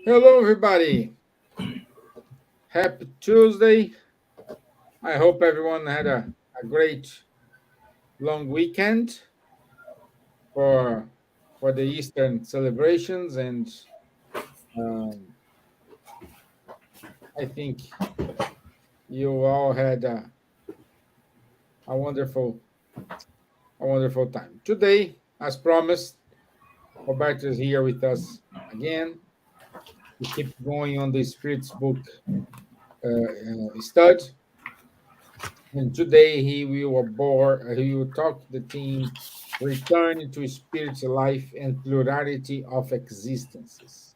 Hello, everybody. Happy Tuesday. I hope everyone had a great long weekend for for the Eastern celebrations, and um, I think you all had a wonderful time. Today, as promised, Roberto is here with us again. We keep going on the Spirits book stud, and today he will talk the theme return to spiritual life and plurality of existences.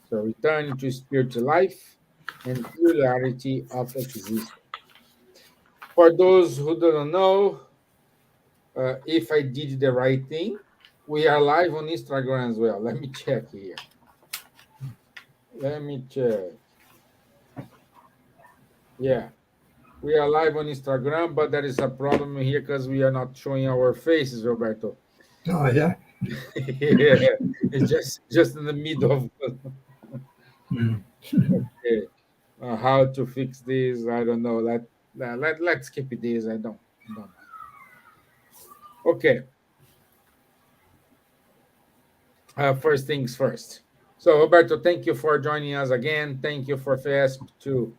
So return to spiritual life and plurality of existence. For those who don't know, if I did the right thing, we are live on Instagram as well. Let me check here. Let me check. Yeah, we are live on Instagram, but there is a problem here because we are not showing our faces, Roberto. Oh, yeah. Yeah, it's just in the middle of Mm. okay. How to fix this? I don't know. Let's keep it this. I don't mind. Okay. First things first. So Roberto, thank you for joining us again. Thank you for FESP to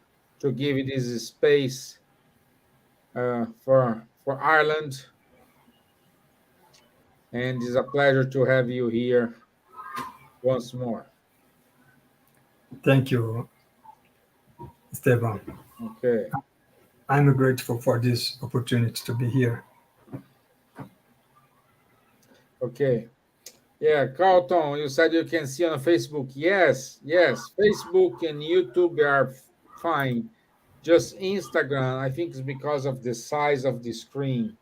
give you this space for Ireland, and it's a pleasure to have you here once more. Thank you, Esteban. Okay. I'm grateful for this opportunity to be here. Okay. Yeah, Carlton, you said you can see on Facebook. Yes, yes. Facebook and YouTube are fine. Just Instagram, I think it's because of the size of the screen.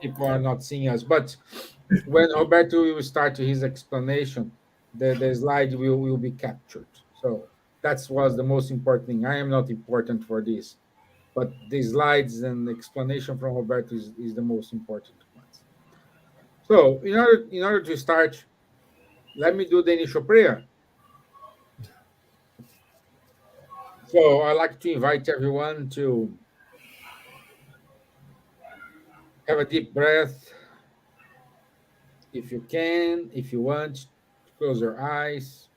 People are not seeing us. But when Roberto will start his explanation, the slide will be captured. So that was the most important thing. I am not important for this, but the slides and the explanation from Roberto is the most important ones. So in order to start, let me do the initial prayer. So I'd like to invite everyone to have a deep breath if you can, if you want, close your eyes,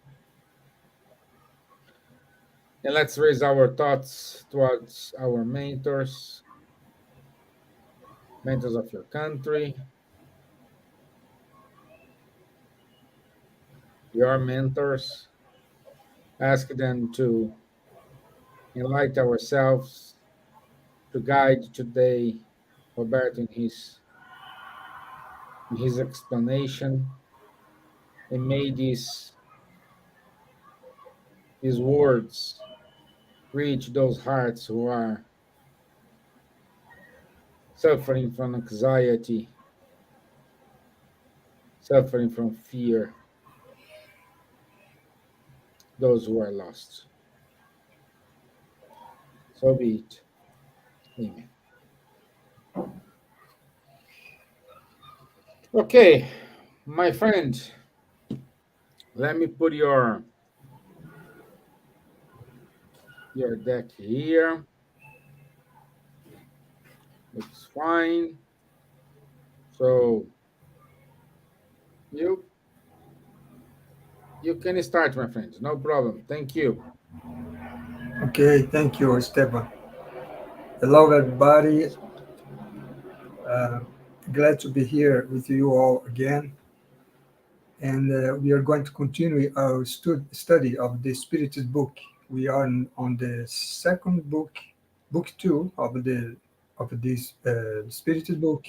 and let's raise our thoughts towards our mentors of your country, your mentors. Ask them to enlighten ourselves, to guide today Roberto in his explanation, and may these words reach those hearts who are suffering from anxiety, suffering from fear, those who are lost. So be it. Amen. Okay, my friend, let me put your deck here. Looks fine. So you you can start, my friend. No problem. Thank you. Okay, thank you, Esteban. Hello, everybody. Uh, Glad to be here with you all again. And we are going to continue our study of the Spiritist book. We are on the second book, book two of this Spiritist book.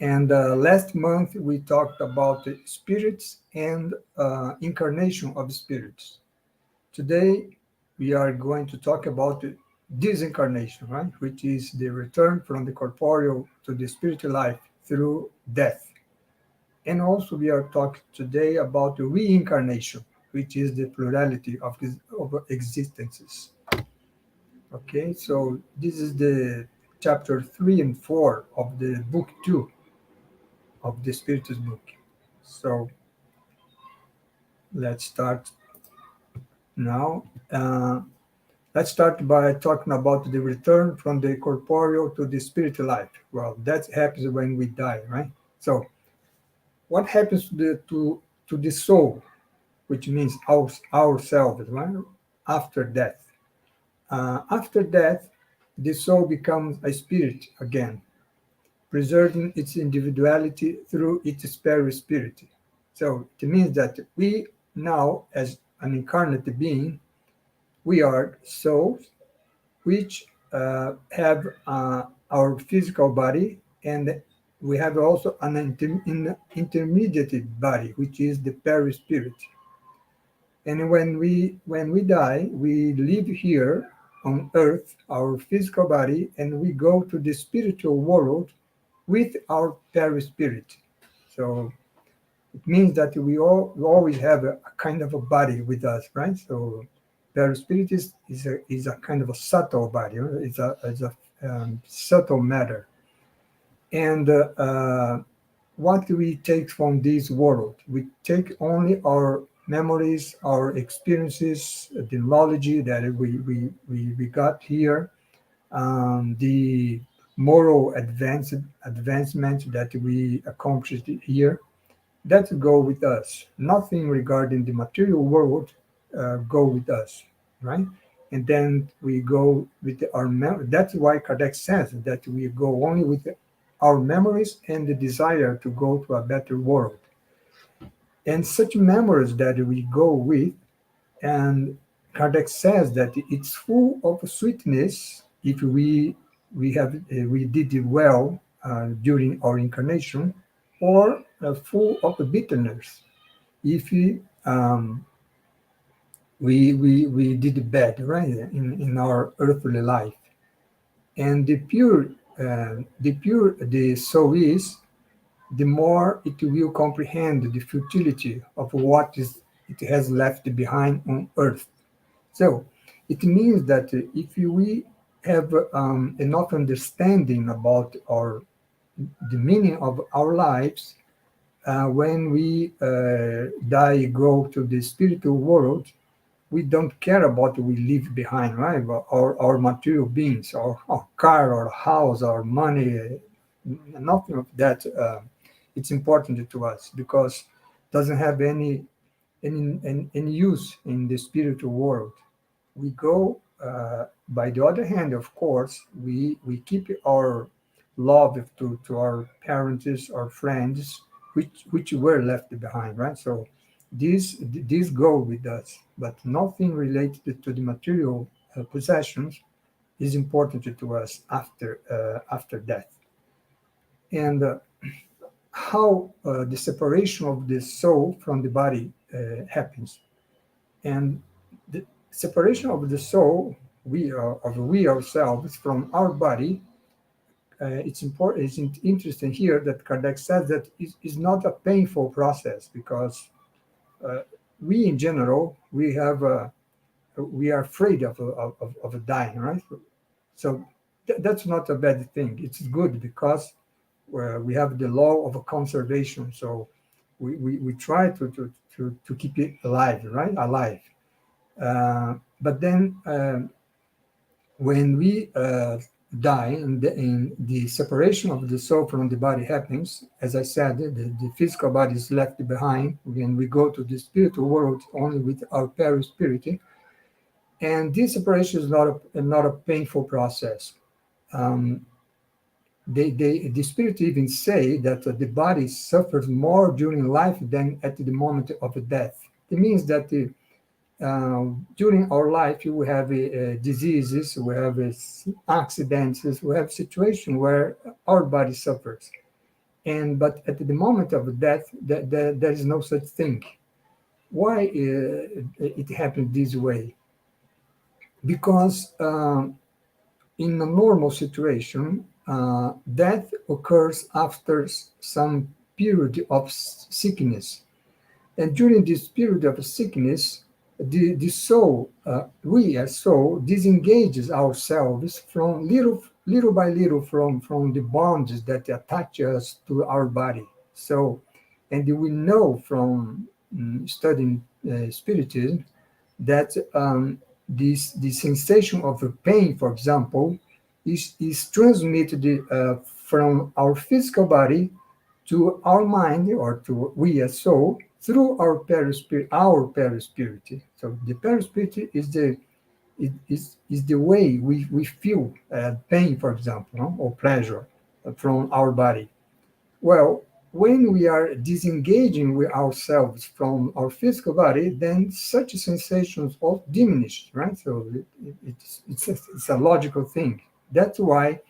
And last month we talked about the spirits and incarnation of spirits. Today we are going to talk about the disincarnation, right? Which is the return from the corporeal to the spiritual life through death. And also we are talking today about the reincarnation, which is the plurality of existences. Okay, so this is the chapter 3 and 4 of the book 2 of the Spiritist book. So Let's start now. Let's start by talking about the return from the corporeal to the spiritual life. Well, that happens when we die, right? So, what happens to the soul, which means ourselves, right? After death. After death, the soul becomes a spirit again, preserving its individuality through its spirit. So it means that we now, as an incarnate being, we are souls which have our physical body, and we have also an intermediate body, which is the perispirit. And when we die, we live here on earth, our physical body, and we go to the spiritual world with our perispirit. So it means that we always have a kind of a body with us, right? So perispirit is a kind of a subtle body. It's a subtle matter. And what do we take from this world? We take only our memories, our experiences, the knowledge that we got here, the moral advancement that we accomplished here. That go with us. Nothing regarding the material world go with us, right? And then we go with our that's why Kardec says that we go only with our memories and the desire to go to a better world. And such memories that we go with, and Kardec says that it's full of sweetness if we did it well during our incarnation, or full of bitterness if we did bad, right, in our earthly life. And the pure the soul is, the more it will comprehend the futility of what is it has left behind on earth. So it means that if we have enough understanding about the meaning of our lives, when we die, go to the spiritual world, we don't care about what we leave behind, right? Our material beings, our car, our house, our money, nothing of that. It's important to us because it doesn't have any use in the spiritual world. We go, by the other hand, of course, we keep our love to our parents, our friends, which were left behind, right? So these go with us, but nothing related to the material possessions is important to us after death. And how the separation of the soul from the body happens. And the separation of the soul, we ourselves from our body, it's important. It's interesting here that Kardec says that it's not a painful process because uh, we in general we are afraid of dying, right? So that's not a bad thing. It's good because we have the law of conservation. So we try to keep it alive, right? Alive. But then when we die and the separation of the soul from the body happens, as I said, the physical body is left behind when we go to the spiritual world only with our perispirit. And this separation is not a painful process. Um, the spirit even say that the body suffers more during life than at the moment of death. It means that during our life, we have diseases, we have accidents, we have situations where our body suffers. And but at the moment of death, there is no such thing. Why it happened this way? Because in a normal situation, death occurs after some period of sickness. And during this period of sickness, the soul, we as soul, disengages ourselves from little by little from the bonds that attach us to our body. So, and we know from studying spiritism, that the sensation of a pain, for example, is transmitted from our physical body to our mind, or to we as soul, through our perispirit. So the perispirit is the way we feel pain, for example, no? Or pleasure from our body. Well, when we are disengaging with ourselves from our physical body, then such sensations all diminish, right? So it's a logical thing. That's why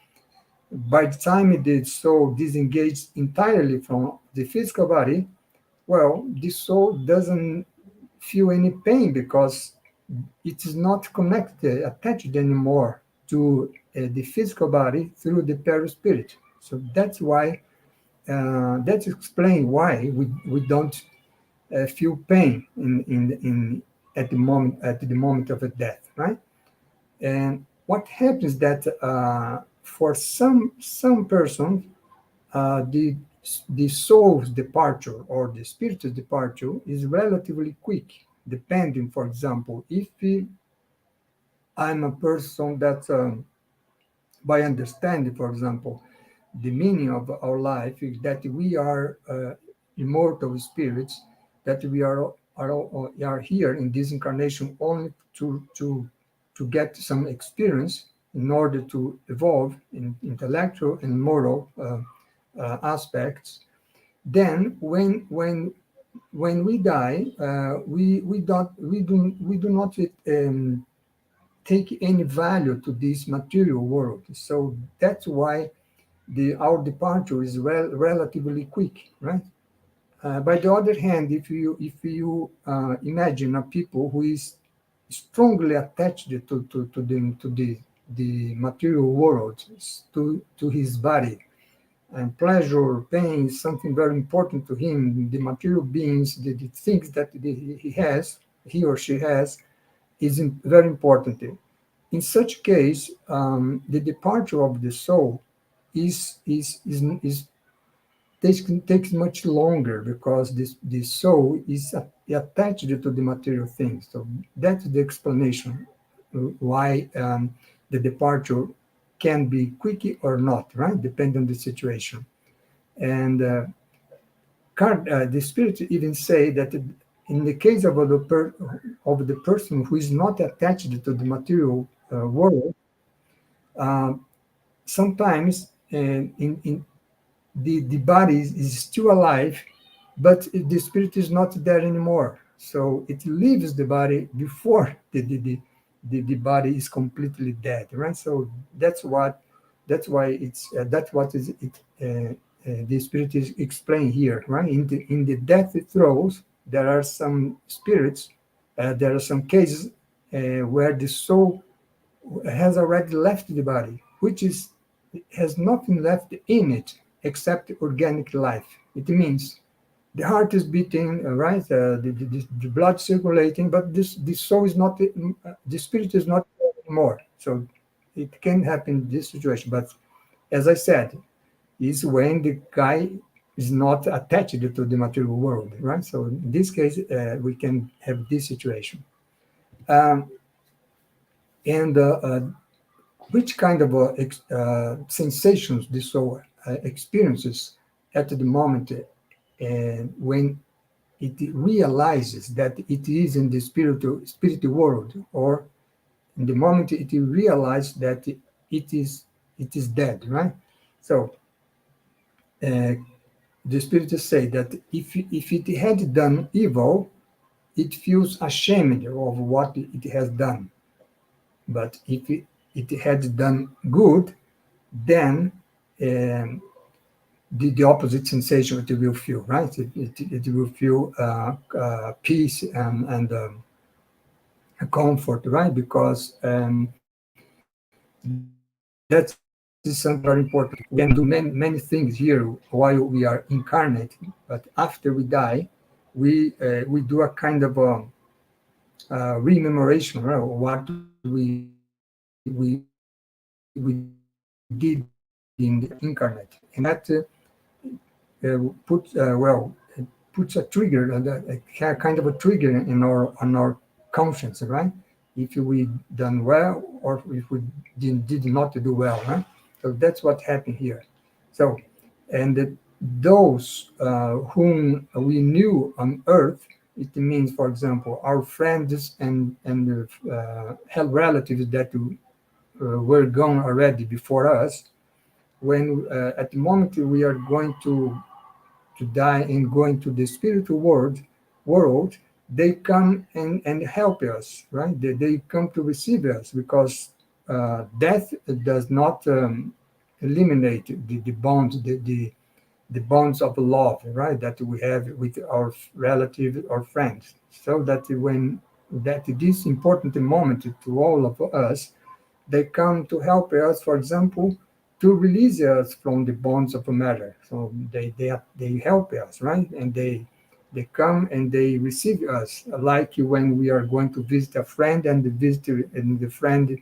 by the time the soul disengaged entirely from the physical body, well, the soul doesn't feel any pain because it is not connected, attached anymore to the physical body through the perispirit. So that's why that explains why we don't feel pain in at the moment of a death, right? And what happens that for some person, the soul's departure or the spirit's departure is relatively quick, depending, for example, if I'm a person that by understanding, for example, the meaning of our life is that we are immortal spirits, that we are here in this incarnation only to get some experience in order to evolve in intellectual and moral aspects. Then, when we die, we do not take any value to this material world. So that's why our departure is relatively quick, right? By the other hand, if you imagine a people who is strongly attached to the material world, to his body, and pleasure, pain is something very important to him. The material beings, the things that he or she has, is very important. In such case, the departure of the soul is takes much longer because the soul is attached to the material things. So that's the explanation why the departure can be quick or not, right? Depending on the situation. And the spirit even say that in the case of the person who is not attached to the material world, uh, sometimes the body is still alive, but the spirit is not there anymore. So it leaves the body before the body is completely dead, right? So that's why that's what is it. The spirit is explained here, right? In the death throes, there are some spirits. There are some cases where the soul has already left the body, which is has nothing left in it except organic life. It means the heart is beating, right? The blood circulating, but this soul is not, the spirit is not there anymore. So it can happen in this situation. But as I said, is when the guy is not attached to the material world, right? So in this case, we can have this situation. Um, and which kind of sensations the soul experiences at the moment when it realizes that it is in the spiritual world, or in the moment it realizes that it is dead, right? So uh, the spirits say that if it had done evil, it feels ashamed of what it has done. But if it had done good, then um, the opposite sensation it will feel, right? It will feel peace and comfort, right? Because that's something very important. We can do many things here while we are incarnate, but after we die, we do a kind of rememoration, right? What we did in the incarnate, and that put well puts a trigger, a kind of a trigger in our on our conscience, right? If we done well or if we did not do well, right? So that's what happened here. So, and those whom we knew on earth, it means, for example, our friends and health relatives that were gone already before us. When at the moment we are going to die and go into the spiritual world, they come and help us, right? They come to receive us because death does not eliminate the bonds, the bonds of love, right, that we have with our relatives or friends. So that when that this important moment to all of us, they come to help us, for example, to release us from the bonds of matter. So they help us, right? And they come and they receive us, like when we are going to visit a friend and the visitor and the friend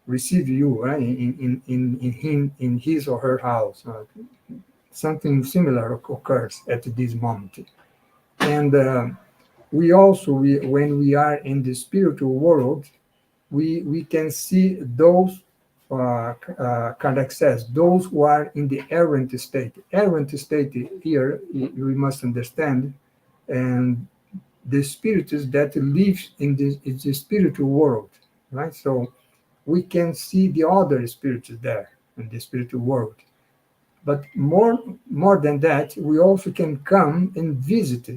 receive you, right? In his or her house. Something similar occurs at this moment. And we also, when we are in the spiritual world, we can see those, Kardec says, those who are in the errant state. Errant state here, we must understand, and the spirits that live in the spiritual world, right? So we can see the other spirits there in the spiritual world. But more than that, we also can come and visit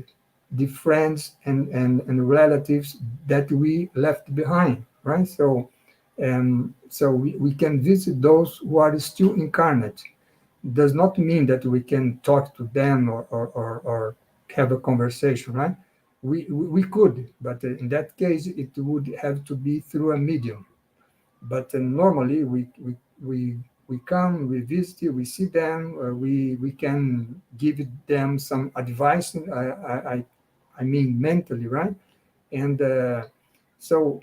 the friends and relatives that we left behind, right? So we can visit those who are still incarnate. Does not mean that we can talk to them or have a conversation, right? We could, but in that case, it would have to be through a medium. But normally we come, we visit, we see them, we can give them some advice. I mean mentally, right? And so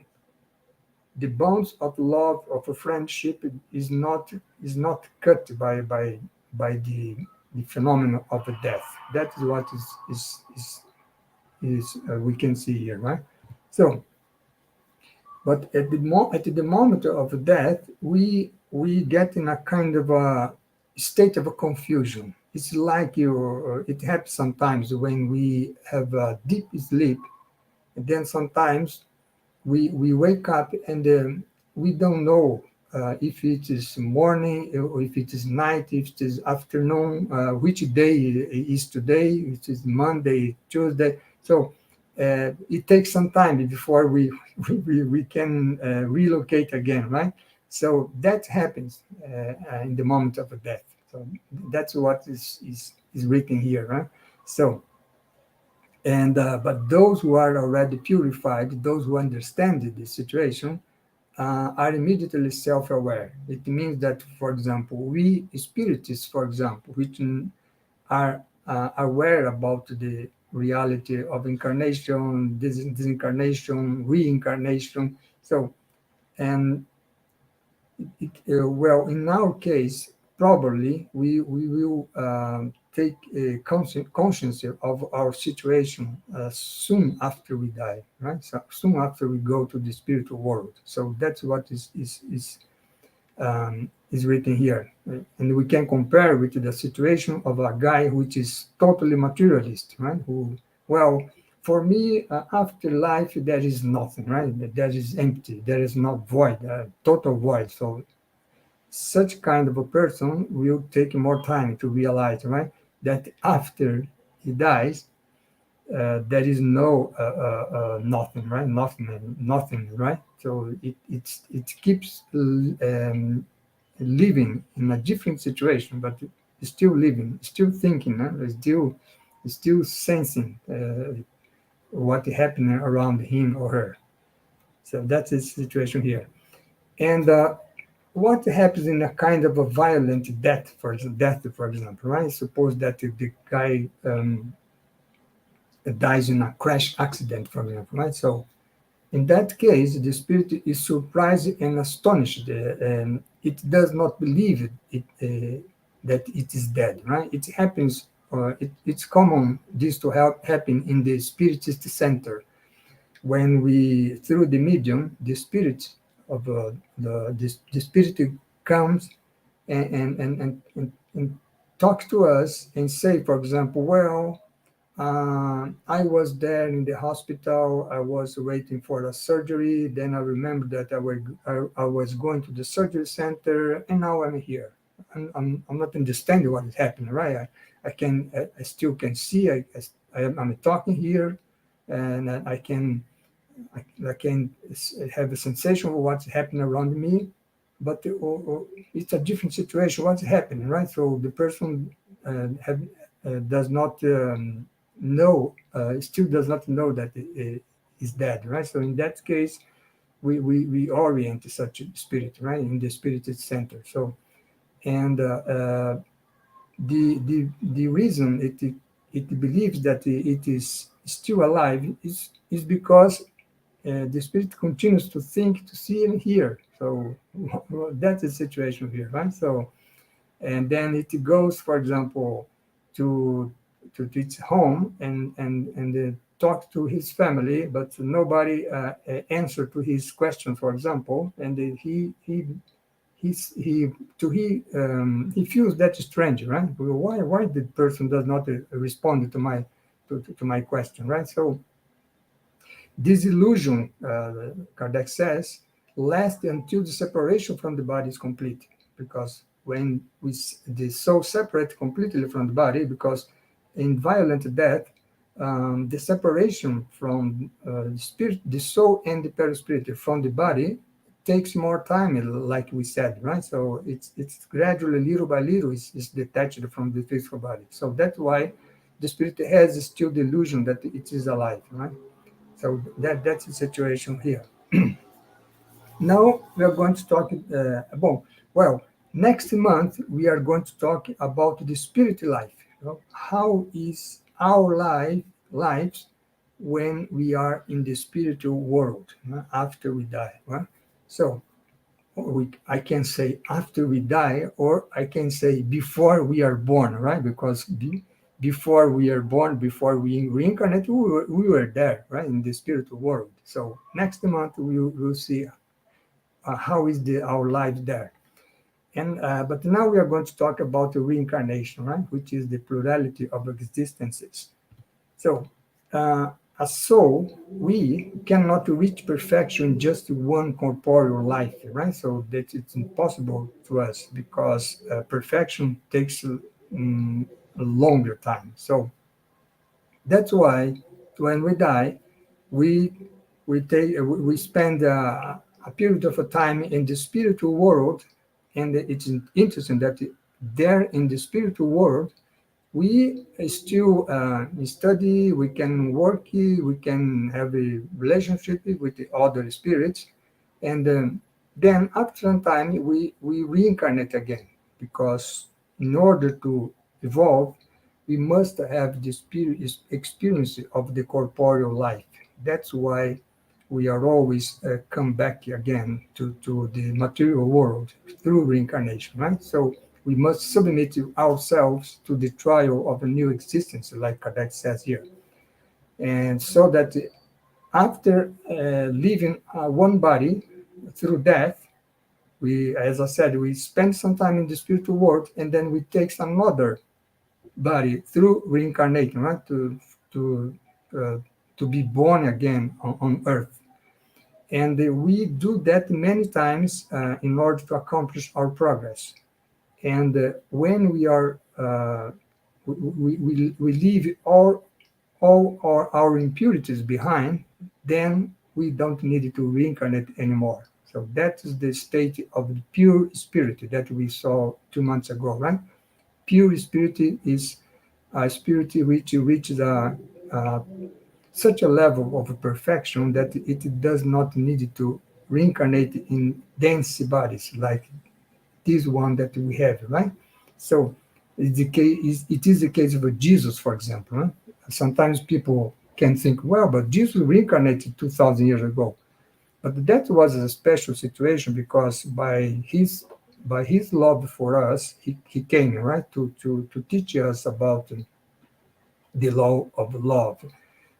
the bonds of love, of a friendship, is not cut by the phenomenon of the death. That is what is we can see here, right? So, but at the moment of death, we get in a kind of a state of a confusion. It's like it happens sometimes when we have a deep sleep, and then sometimes we wake up and we don't know if it is morning or if it is night, if it is afternoon, which day is today, it is Monday, Tuesday. So it takes some time before we can relocate again, right? So that happens in the moment of a death. So that's what is written here, right? So and but those who are already purified, those who understand the situation, are immediately self-aware. It means that, for example, we spiritists, for example, which are aware about the reality of incarnation, disincarnation, reincarnation. So, and well, in our case, probably we will take conscience of our situation soon after we die, right? So soon after we go to the spiritual world. So that's what is written here, and we can compare with the situation of a guy which is totally materialist, right? Who, well, for me, after life there is nothing, right? There is empty, there is not void, total void. So such kind of a person will take more time to realize, right, that after he dies, there is no nothing, right? Nothing, right? So it keeps living in a different situation, but still living, still thinking, still sensing what happening around him or her. So that's the situation here. And what happens in a kind of a violent for example, right? Suppose that the guy dies in a crash accident, for example, right? So in that case, the spirit is surprised and astonished. It does not believe that it is dead, right? It happens it's common this to happen in the spiritist center when we through the medium the spirit of the spirit comes and talks to us and say, for example, well, I was there in the hospital. I was waiting for a surgery. Then I remembered that I was going to the surgery center, and now I'm here. I'm not understanding what is happening, right? I still can see. I'm talking here, and I can have a sensation of what's happening around me, but it's a different situation. What's happening, right? So the person does not know, still does not know that is dead, right? So in that case, we orient such a spirit, right, in the spirit center. So and the reason it believes that it is still alive is because the spirit continues to think, to see, and hear. So that's the situation here, right? So, and then it goes, for example, to its home and talk to his family, but nobody answer to his question, for example, and he he feels that strange, right? Why the person does not respond to my question, right? So this illusion, Kardec says, lasts until the separation from the body is complete. Because when the soul separates completely from the body, because in violent death, the separation from the spirit, the soul and the perispirit from the body takes more time, like we said, right? So it's gradually, little by little, is detached from the physical body. So that's why the spirit has still the illusion that it is alive, right? So that's the situation here. Now we are going to talk about, well, next month we are going to talk about the spirit life. How is our lives when we are in the spiritual world, after we die? So I can say after we die, or I can say before we are born, right? Because before we are born, before we reincarnate, we were there, right, in the spiritual world. So next month we will see how is our life there. And but now we are going to talk about the reincarnation, right, which is the plurality of existences. So, as soul, we cannot reach perfection in just one corporeal life, right? So that it's impossible to us because perfection takes a longer time. So that's why when we die, we we spend a period of a time in the spiritual world, and it's interesting that there in the spiritual world we still study, we can work, we can have a relationship with the other spirits, and then after some time we reincarnate again, because in order to evolve, we must have the spirit experience of the corporeal life. That's why we are always come back again to the material world through reincarnation, right? So we must submit ourselves to the trial of a new existence, like Kardec says here. And so that after leaving one body through death, we, as I said, we spend some time in the spiritual world, and then we take another body through reincarnation, right, to uh, to be born again on Earth. And we do that many times in order to accomplish our progress. And when we are we leave all our impurities behind, then we don't need to reincarnate anymore. So that is the state of the pure spirit that we saw 2 months ago, right? Pure spirit is a spirit which reaches such a level of perfection that it does not need to reincarnate in dense bodies like this one that we have, right? So it is the case of Jesus, for example. Huh? Sometimes people can think, well, but Jesus reincarnated 2,000 years ago. But that was a special situation because by his love for us, he came, right, to teach us about the law of love.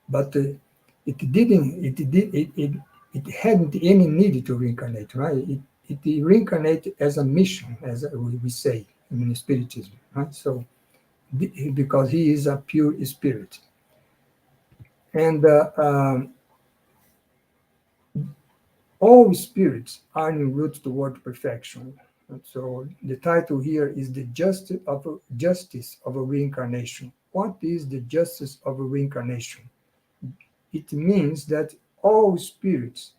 But it didn't, it hadn't any need to reincarnate, right? It reincarnated as a mission, as we say in Spiritism, right? So, because he is a pure spirit. And all spirits are en route toward perfection. And so the title here is the justice of a reincarnation. What is the justice of a reincarnation? It means that all spirits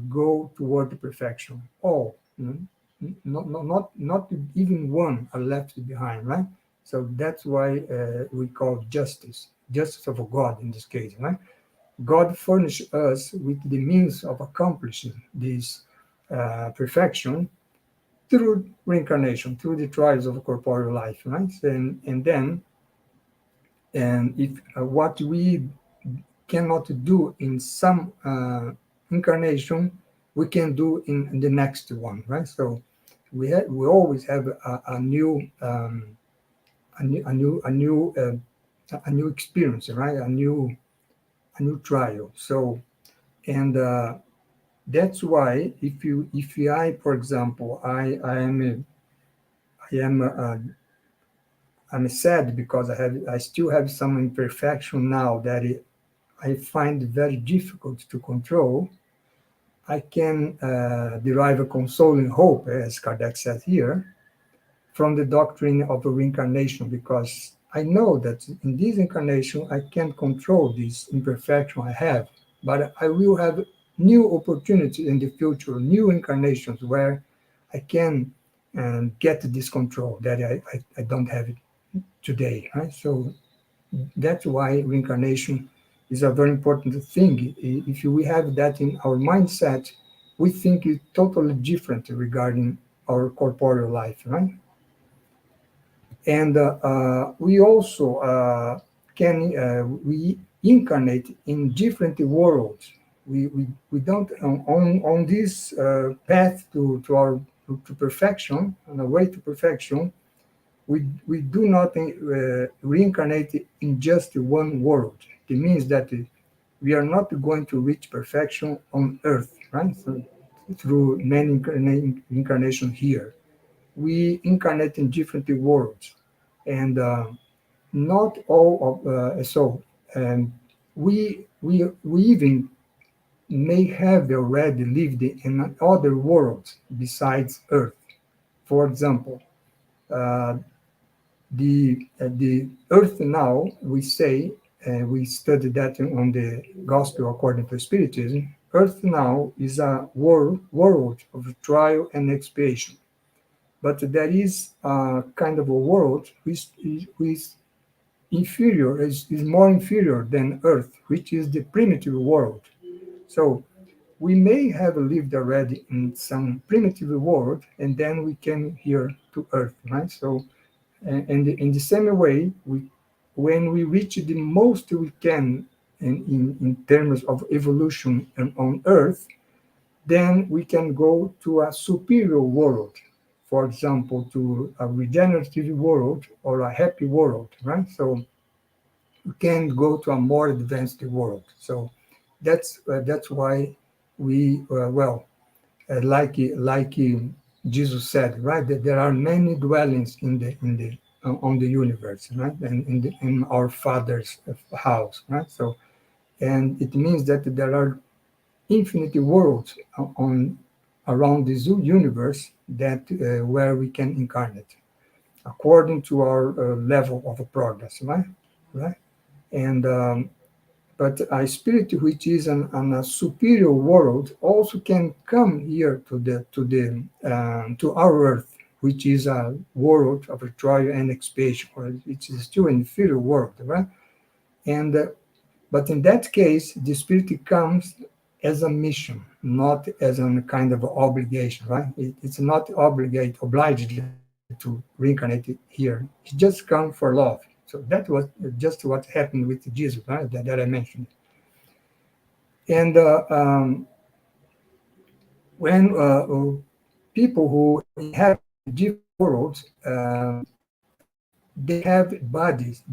go toward perfection. All, not even one are left behind, right? So that's why we call justice of God in this case, right? God furnished us with the means of accomplishing this perfection through reincarnation, through the trials of corporeal life, right? And then, and if what we cannot do in some incarnation, we can do in the next one, right? So we always have a new a new a new a new, a new experience, right? A new trial. So and that's why if I, for example, I am I'm sad because I still have some imperfection now that I find very difficult to control. I can derive a consoling hope, as Kardec said here, from the doctrine of reincarnation, because I know that in this incarnation I can't control this imperfection I have, but I will have new opportunities in the future, new incarnations where I can get this control that I don't have it today. Right? So that's why reincarnation is a very important thing. If we have that in our mindset, we think it's totally different regarding our corporeal life, right? And we also can we incarnate in different worlds. We don't on this path to our to perfection, on the way to perfection. We do not reincarnate in just one world. It means that we are not going to reach perfection on Earth, right? So, through many incarnations here, we incarnate in different worlds, and not all of so we even may have already lived in other worlds besides Earth. For example, uh, the Earth now, we say, we studied that on the Gospel according to Spiritism. Earth now is a world of trial and expiation, but there is a kind of a world which is inferior, is more inferior than Earth, which is the primitive world. So we may have lived already in some primitive world, and then we came here to Earth, right? So, and in the same way, when we reach the most we can in terms of evolution on Earth, then we can go to a superior world, for example, to a regenerative world or a happy world, right? So we can go to a more advanced world. So that's why we like Jesus said, right? That there are many dwellings in the on the universe, right? And in our Father's house, right? So and it means that there are infinite worlds on around this universe that where we can incarnate according to our level of progress, right? Right? And but a spirit which is on a superior world also can come here to our earth, which is a world of a trial and expiation, or it is still an inferior world, right? And but in that case, the spirit comes as a mission, not as a kind of obligation, right? It's not obliged to reincarnate here. It just comes for love. So that was just what happened with Jesus, right? That I mentioned. And when people who inhabit different worlds, they have bodies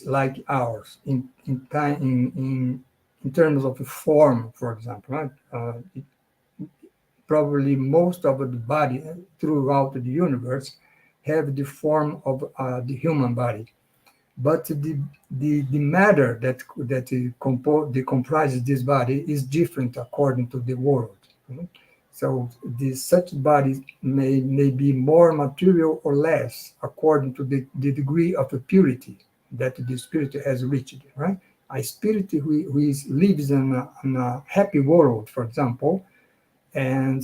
like ours in time in terms of form, for example. Right? Probably most of the body throughout the universe have the form of the human body, but the matter that comprises this body is different according to the world. Mhm. So such bodies may be more material or less according to the degree of purity that the spirit has reached, right? A spirit lives in a happy world, for example, and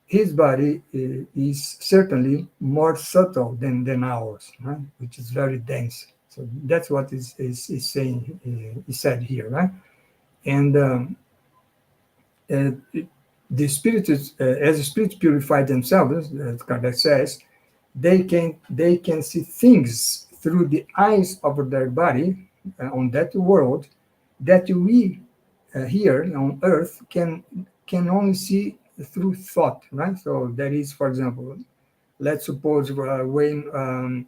his body is certainly more subtle than ours, right? Which is very dense. So that's what is saying is said here, right? And uh, the spirits, as the spirits purify themselves, as Kardec says, they can see things through the eyes of their body on that world that we here on Earth can only see through thought, right? So that is, for example, let's suppose when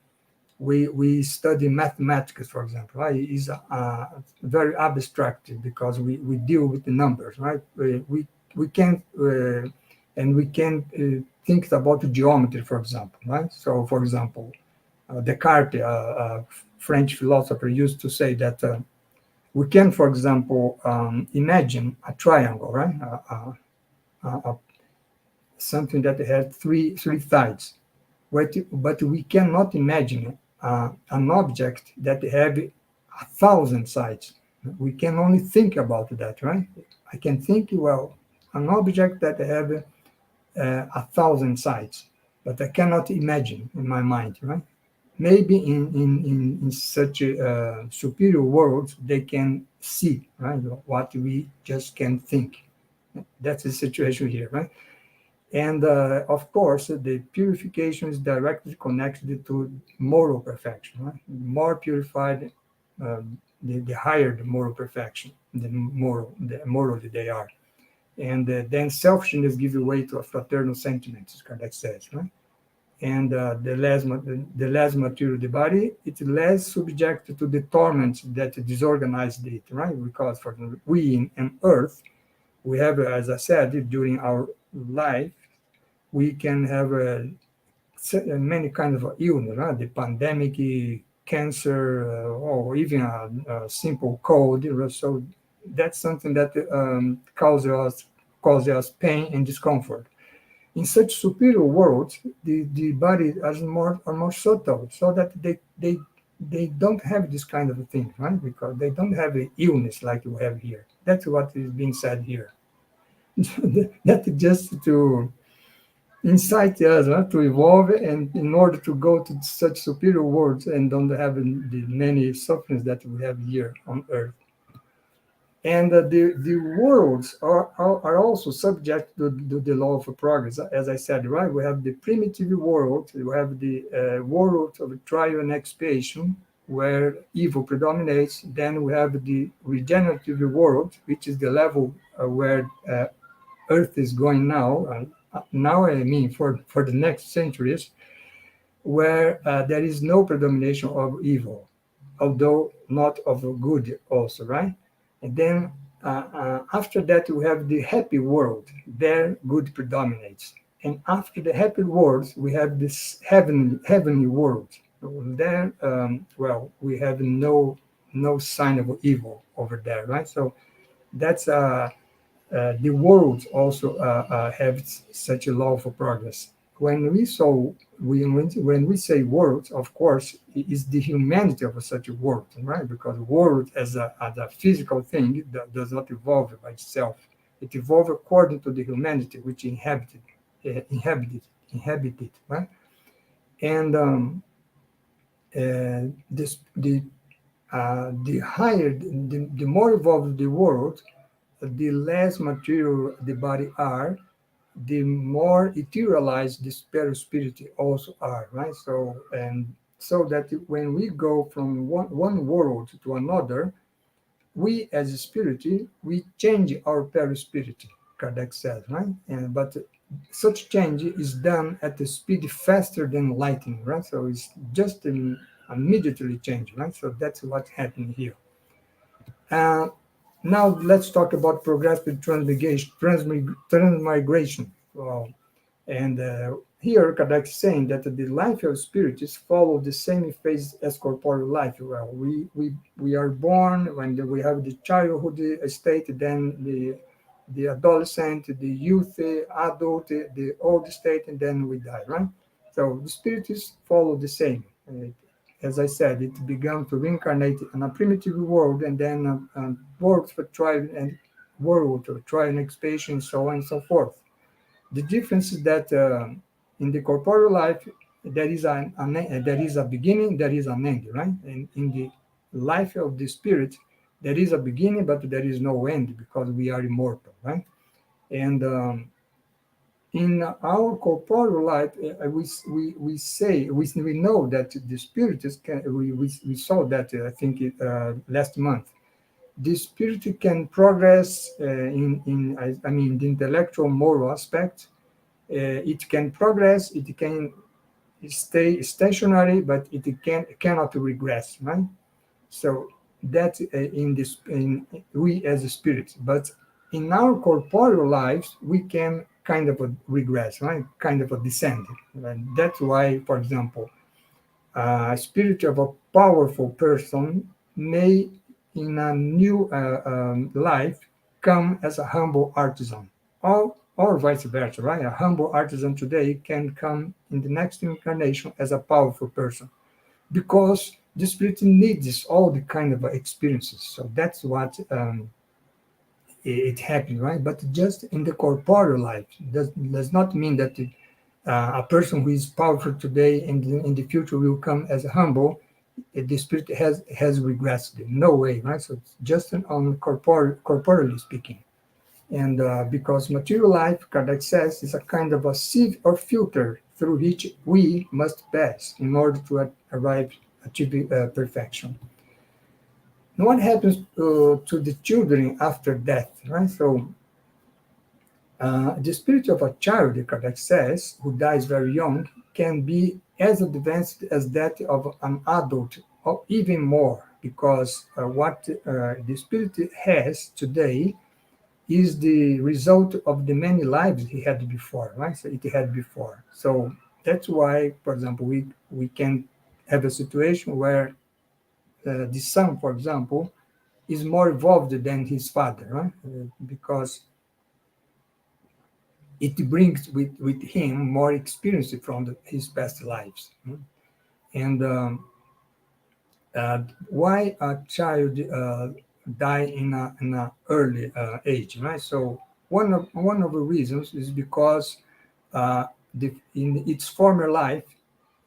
we study mathematics, for example, right? Is very abstract because we deal with the numbers, right? We can't and we can think about geometry, for example, right? So, for example, Descartes, French philosopher, used to say that we can, for example, imagine a triangle, right? Something that has three sides, but we cannot imagine an object that have 1,000 sides. We can only think about that, right? I can think, well, an object that have 1,000 sides, but I cannot imagine in my mind, right? Maybe in such superior worlds, they can see, right, what we just can think. That's the situation here, right? And of course, the purification is directly connected to moral perfection. Right? More purified, the higher the moral perfection, the morally they are. And then selfishness gives way to a fraternal sentiment, as Kardec says. Right? And the less material the body, it's less subject to the torments that disorganized it. Right? Because for example, we in Earth, we have, as I said, during our life we can have many kinds of illness, right? The pandemic, cancer, or even a simple cold. So that's something that causes us pain and discomfort. In such superior worlds, the body are more subtle, so that they don't have this kind of thing, right? Because they don't have an illness like you have here. That's what is being said here. That just to incite us to evolve and in order to go to such superior worlds and don't have the many sufferings that we have here on earth. And the worlds are also subject to the law of progress. As I said, right, we have the primitive world, we have the world of trial and expiation, where evil predominates. Then we have the regenerative world, which is the level where Earth is going now. Now, I mean, for the next centuries, where there is no predomination of evil, although not of good also, right? And then after that, we have the happy world. There, good predominates. And after the happy world, we have this heavenly world. There, well, we have no sign of evil over there, right? So that's the world also have such a law for progress. When we say world, of course, it is the humanity of such a world, right? Because world as a physical thing does not evolve by itself. It evolves according to the humanity which inhabited, right? And this the higher, the more evolved the world, the less material the body are, the more etherealized the spirit also are, right? So and so that when we go from one world to another, we as a spirit, we change our perispirit, Kardec says, right? And but such change is done at a speed faster than lightning, right? So it's just immediately change, right? So that's what happened here. Uh, Now let's talk about progressive transmigration. And here Kardec is saying that the life of spirits follow the same phase as corporeal life. Well, we are born when we have the childhood state, then the adolescent, the youth, adult, the old state, and then we die, right? So the spirits follow the same. As I said, it began to reincarnate in a primitive world and then worked for trial and world to trial and expiation, so on and so forth. The difference is that in the corporeal life, there is a beginning, there is an end, right? And in the life of the spirit, there is a beginning, but there is no end because we are immortal, right? And in our corporeal life, we know that the spirit is we saw that I think last month. The spirit can progress I mean the intellectual moral aspect. It can progress, it can stay stationary, but cannot regress, right? So that in this in we as a spirit, but in our corporeal lives we can kind of a regress, right? Kind of a descend. And that's why, for example, a spirit of a powerful person may, in a new life, come as a humble artisan, or vice versa, right? A humble artisan today can come in the next incarnation as a powerful person because the spirit needs all the kind of experiences. So that's what it happened, right? But just in the corporeal life does not mean that a person who is powerful today in the future will come as humble. The spirit has regressed. No way, right? So it's just on corporally speaking. And because material life, Kardec says, is a kind of a sieve or filter through which we must pass in order to arrive achieve perfection. And what happens to the children after death, right? So the spirit of a child, Kardec says, who dies very young, can be as advanced as that of an adult, or even more, because what the spirit has today is the result of the many lives he had before, right? So it had before. So that's why, for example, we can have a situation where the son, for example, is more evolved than his father, right? Because it brings with him more experience from his past lives. And why a child die in a early age, right? So one of the reasons is because in its former life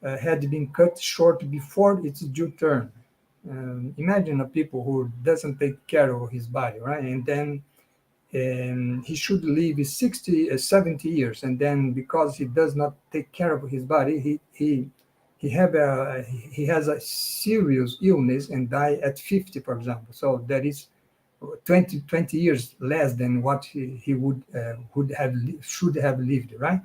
had been cut short before its due turn. Imagine a people who doesn't take care of his body, right? And then he should live 60 70 years, and then because he does not take care of his body, he has a serious illness and die at 50, for example. So that is 20 years less than what he should have lived, right?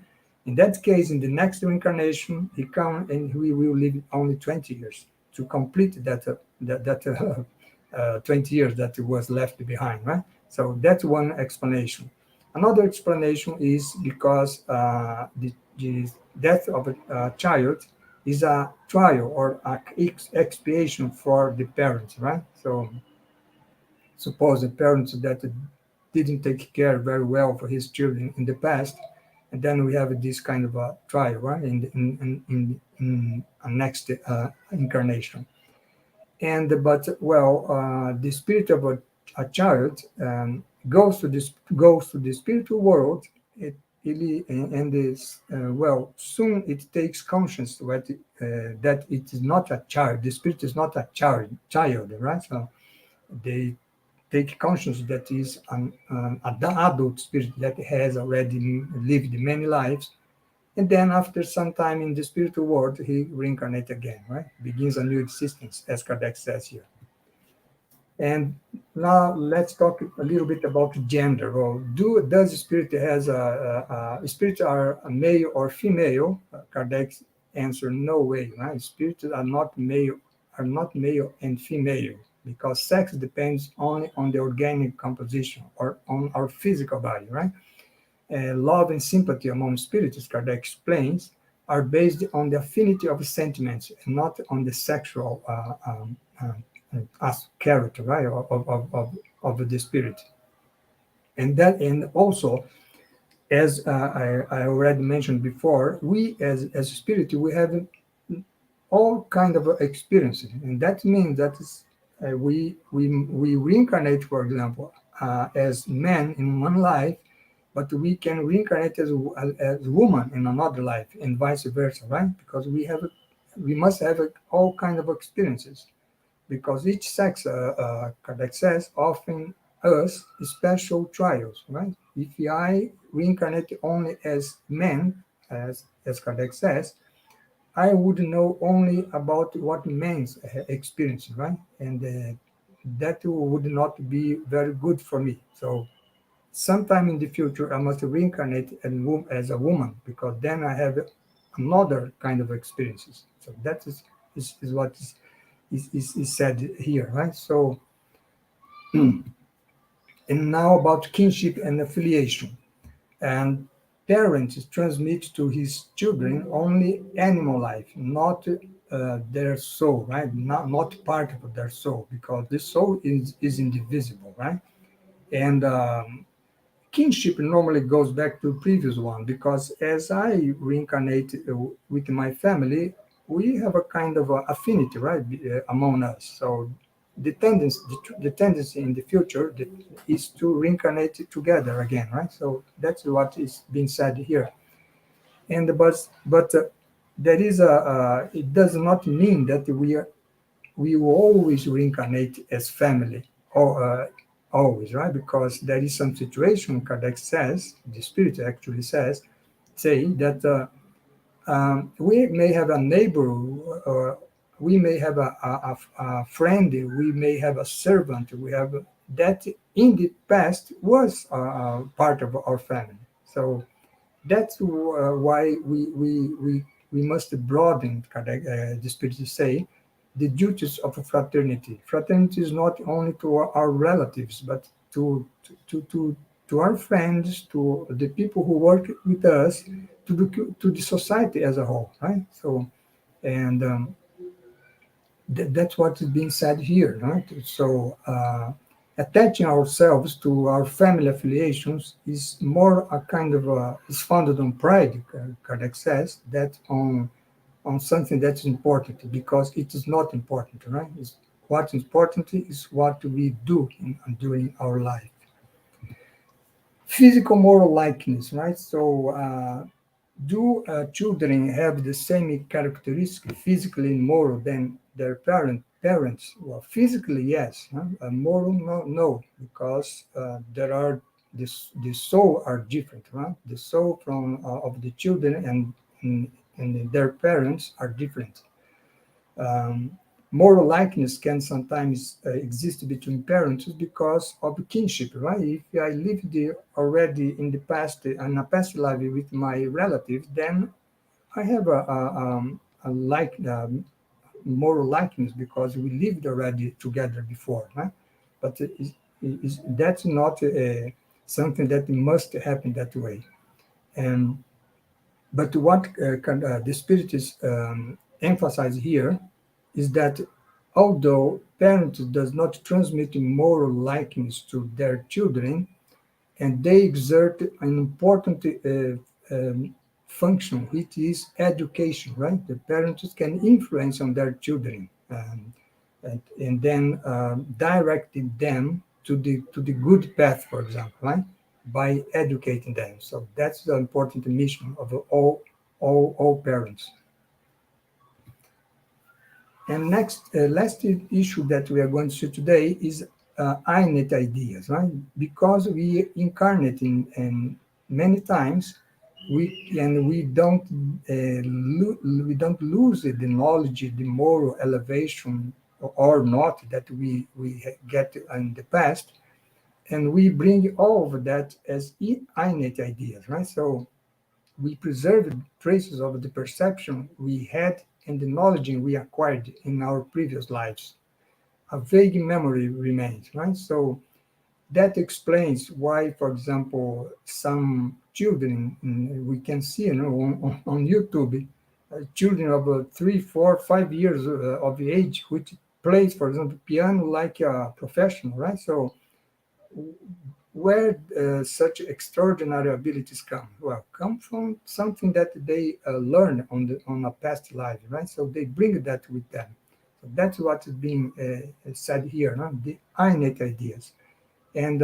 In that case, in the next reincarnation, he come and we will live only 20 years to complete that 20 years that was left behind, right? So that's one explanation. Another explanation is because the death of a child is a trial or expiation for the parents, right? So suppose a parent that didn't take care very well for his children in the past, and then we have this kind of a trial, right, in a next incarnation. And but well, the spirit of a child goes to the spiritual world. And is well, soon it takes conscience that it is not a child. The spirit is not a child, right? So they take conscience that is an adult spirit that has already lived many lives, and then after some time in the spiritual world he reincarnates again, right? Begins a new existence, as Kardec says here. And now let's talk a little bit about gender. Well, does spirit has spirits are a male or female? Kardec answer, no way, right? Spirits are not male are not male and female, because sex depends only on the organic composition or on our physical body, right? Love and sympathy among spirits, Kardec explains, are based on the affinity of sentiments and not on the sexual character, right, of the spirit. And also, as I already mentioned before, we as spirit, we have all kind of experiences, and that means that we reincarnate, for example, as men in one life, but we can reincarnate as woman in another life, and vice versa, right? Because we must have all kind of experiences, because each sex, Kardec says, offering us special trials, right? If I reincarnate only as men, as Kardec says, I would know only about what men's experience, right? And that would not be very good for me. So sometime in the future, I must reincarnate as a woman, because then I have another kind of experiences. So that is what is said here, right? So, and now about kinship and affiliation. And parents transmit to his children only animal life, not their soul, right? Not part of their soul, because the soul is indivisible, right? And kinship normally goes back to previous one, because as I reincarnate with my family, we have a kind of affinity, right, among us. So the tendency in the future is to reincarnate together again, right? So that's what is being said here. And but there is it does not mean that we will always reincarnate as family, or always, right? Because there is some situation, Kardec says, the spirit actually say that we may have a neighbor, or we may have a friend, we may have a servant, we have that in the past was part of our family. So that's why we must broaden, the spirit say, the duties of a fraternity. Fraternity is not only to our relatives, but to our friends, to the people who work with us, to the society as a whole, right? So, and that's what is being said here, right? So, attaching ourselves to our family affiliations is more a kind of is founded on pride, Kardec says, that on something that's important, because it is not important, right? What's important is what we do during our life. Physical moral likeness, right? So, do children have the same characteristic, physically and moral, than their parents? Well, physically, yes. Huh? Moral, no, because there are the soul are different, right? The soul from of the children and their parents are different. Um, Moral likeness can sometimes exist between parents because of kinship, right? If I lived already in the past, in a past life with my relative, then I have a moral likeness, because we lived already together before, right? But that's not something that must happen that way. And but what the spirit is emphasize here is that although parents does not transmit moral likeness to their children, and they exert an important function, which is education, right? The parents can influence on their children, and then directing them to the good path, for example, right? By educating them. So that's the important mission of all parents. And last issue that we are going to see today is innate ideas, right? Because we incarnate in many times, we don't lose the knowledge, the moral elevation or not that we get in the past, and we bring all of that as innate ideas, right? So we preserve traces of the perception we had and the knowledge we acquired in our previous lives. A vague memory remains, right? So that explains why, for example, some children we can see, on YouTube, children of 3, 4, 5 years of age, which plays, for example, piano like a professional, right? So where such extraordinary abilities come? Well, come from something that they learn on a past life, right? So they bring that with them. So that's what is being said here, no? The innate ideas. And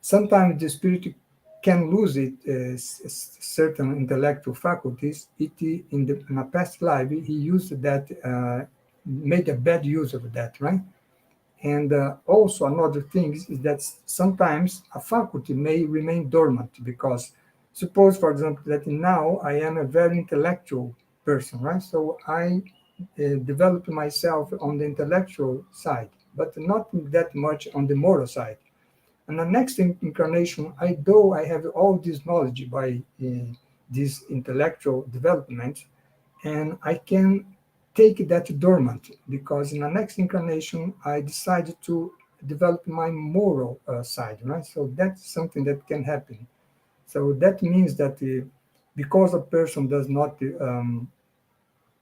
sometimes the spirit can lose it certain intellectual faculties. In a past life he used that, made a bad use of that, right? And also another thing is that sometimes a faculty may remain dormant because suppose, for example, that now I am a very intellectual person, right? So I develop myself on the intellectual side, but not that much on the moral side. And the next incarnation, though I have all this knowledge by this intellectual development, and I can take that dormant because in the next incarnation I decided to develop my moral side, right? So that's something that can happen. So that means that because a person does not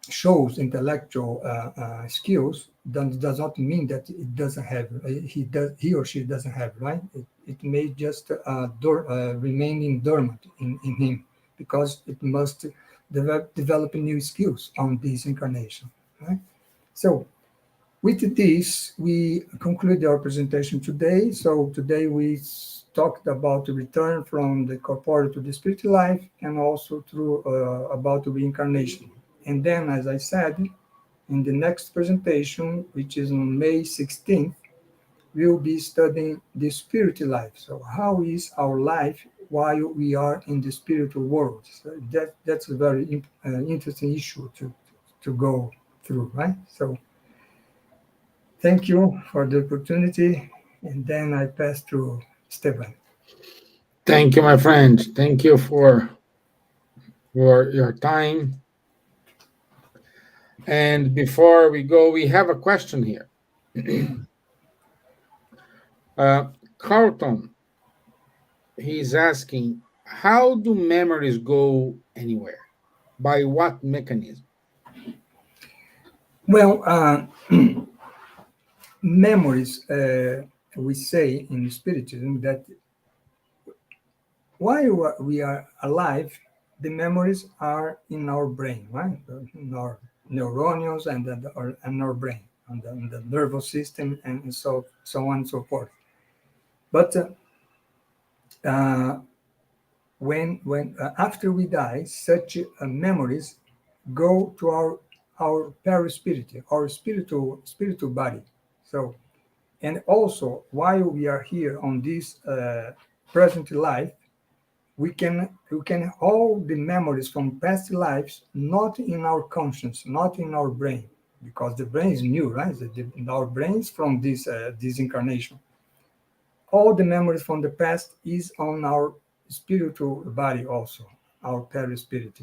shows intellectual skills, does not mean that it doesn't have, he or she doesn't have, right? It may just remaining dormant in him because it must develop new skills on this incarnation, right? So with this, we conclude our presentation today. So today we talked about the return from the corporeal to the spiritual life, and also through about reincarnation. And then, as I said, in the next presentation, which is on May 16th, we'll be studying the spiritual life. So how is our life while we are in the spiritual world? So that's a very interesting issue to go through, right? So thank you for the opportunity. And then I pass to Stefan. Thank you, my friend. Thank you for your time. And before we go, we have a question here. Carlton, he's asking, how do memories go anywhere? By what mechanism? Well, memories, we say in Spiritism that while we are alive, the memories are in our brain, right? In our neurons and our brain, and the nervous system, and so on and so forth. But uh, when after we die, such memories go to our perispirit, our spiritual body. So, and also while we are here on this present life, we can hold the memories from past lives, not in our conscience, not in our brain, because the brain is new, right? Our brains from this incarnation. All the memories from the past is on our spiritual body also, our perispirit.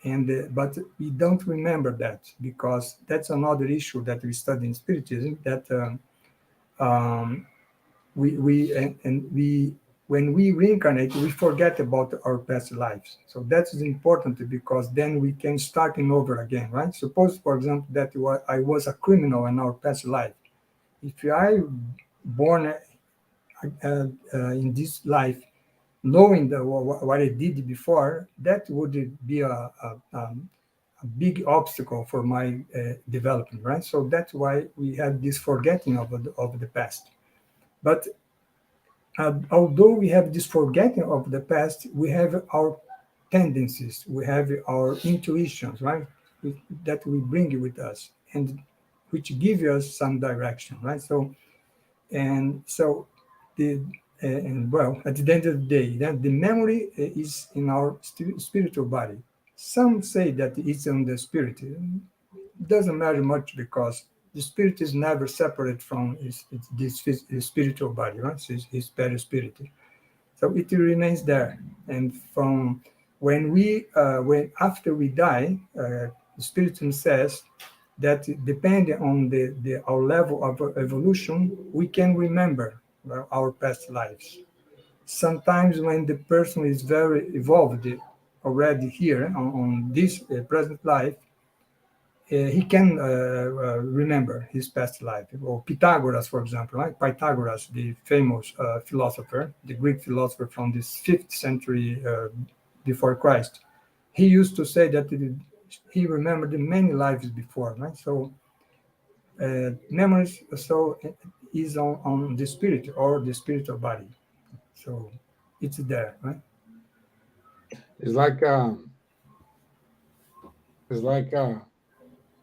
And but we don't remember that because that's another issue that we study in Spiritism, that we when we reincarnate, we forget about our past lives. So that is important because then we can start in over again, right? Suppose, for example, that I was a criminal in our past life. If I born in this life, knowing what I did before, that would be a big obstacle for my development, right? So that's why we have this forgetting of the past. But although we have this forgetting of the past, we have our tendencies, we have our intuitions, right? That we bring with us, and which give us some direction, right? So and so the and well, at the end of the day, then the memory is in our spiritual body. Some say that it's in the spirit. It doesn't matter much because the spirit is never separate from his spiritual body, right? So his perispirit. So it remains there. And from when after we die, the Spiritism says that depending on our level of evolution, we can remember our past lives. Sometimes when the person is very evolved already here on this present life, he can remember his past life. Or Pythagoras, for example, right? Pythagoras, the famous philosopher, the Greek philosopher from the 5th century before Christ, he used to say that he remembered many lives before, right? So memories so is on the spirit or the spiritual body. So it's there, right? It's like a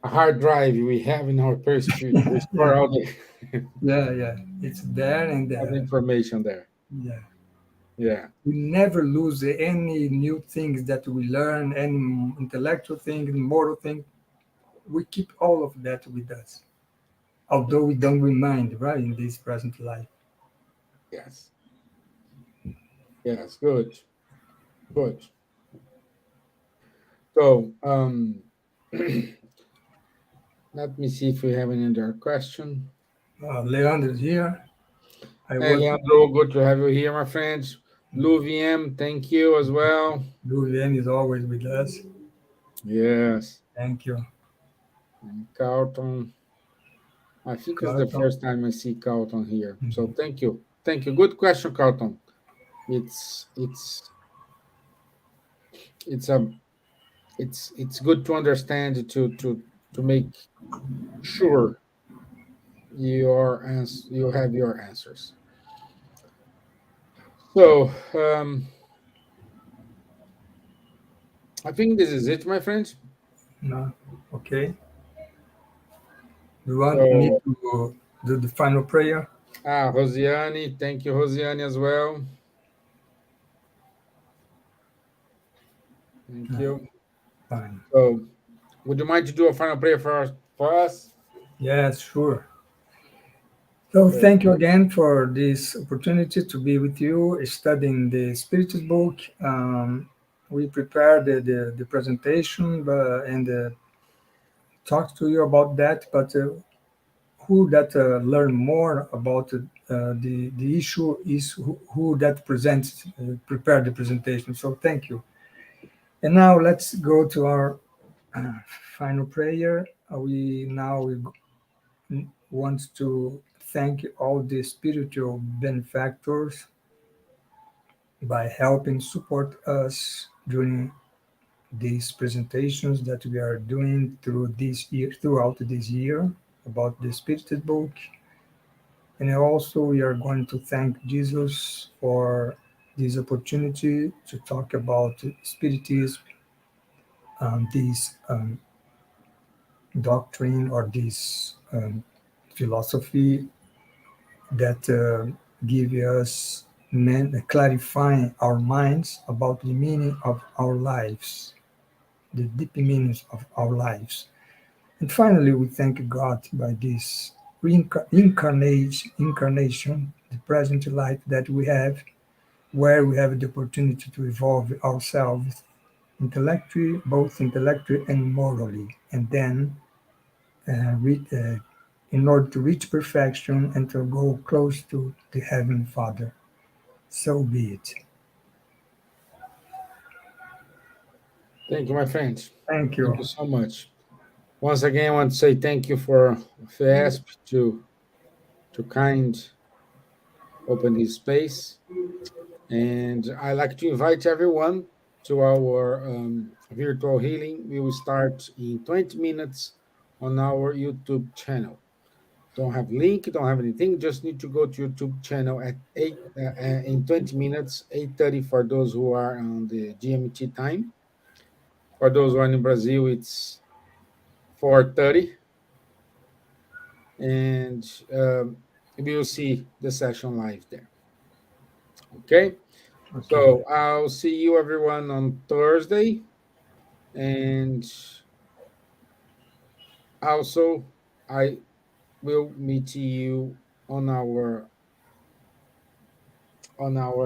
hard drive we have in our perispirit. We store Yeah, yeah. It's there, and all the information there. yeah, Yeah. we never lose any new things that we learn, any intellectual thing, moral thing. We keep all of that with us, although we don't remind, right, in this present life. Yes. Yes. Good. Good. So, let me see if we have any other question. Leandro is here. I Hey, was Leandro, good to have you here, my friends. Lou VM, thank you as well. Julian is always with us. Yes. Thank you, And Carlton. I think it's the Carlton. first time I see Carlton here. So thank you. Thank you. Good question, Carlton. It's it's it's a it's good to understand to make sure you have your answers. So I think this is it, my friends. No, okay. You want me So to do the final prayer? Rosiane, thank you, Rosiane, as well. Thank No, you. fine. So would you mind to do a final prayer for us? Yes, sure. So Great. thank you again for this opportunity to be with you studying the Spiritus book. We prepared the presentation and talked to you about that, but who that learn more about the issue is who that presents, prepared the presentation. So thank you. And now let's go to our uh, final prayer. We want to thank all the spiritual benefactors by helping support us during these presentations that we are doing throughout this year about the Spirited Book. And also we are going to thank Jesus for this opportunity to talk about Spiritism, this doctrine or this philosophy that give us clarifying our minds about the meaning of our lives, the deep meanings of our lives. And finally, we thank God by this incarnation, the present life that we have, where we have the opportunity to evolve ourselves intellectually, both intellectually and morally, and then in order to reach perfection and to go close to the Heavenly Father. So be it. Thank you, my friends. Thank Thank you. you so much. Once again, I want to say thank you for FESP to kind open this space. And I like to invite everyone to our virtual healing. We will start in 20 minutes on our YouTube channel. Don't have link, don't have anything. Just need to go to YouTube channel at in 20 minutes, 8:30 for those who are on the GMT time. For those who are in Brazil, it's 4:30, and we will see the session live there. Okay, Okay. so I'll see you everyone on Thursday, and also I will meet you on our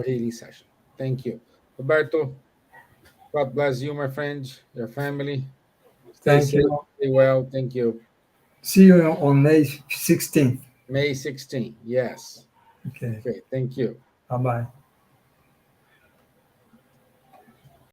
healing session. Thank you, Roberto. God bless you, my friend, your family. Stay Thank safe, you. stay well. Thank you. See you on May 16th. May 16th. Yes. Okay. Okay. Thank you. Bye bye.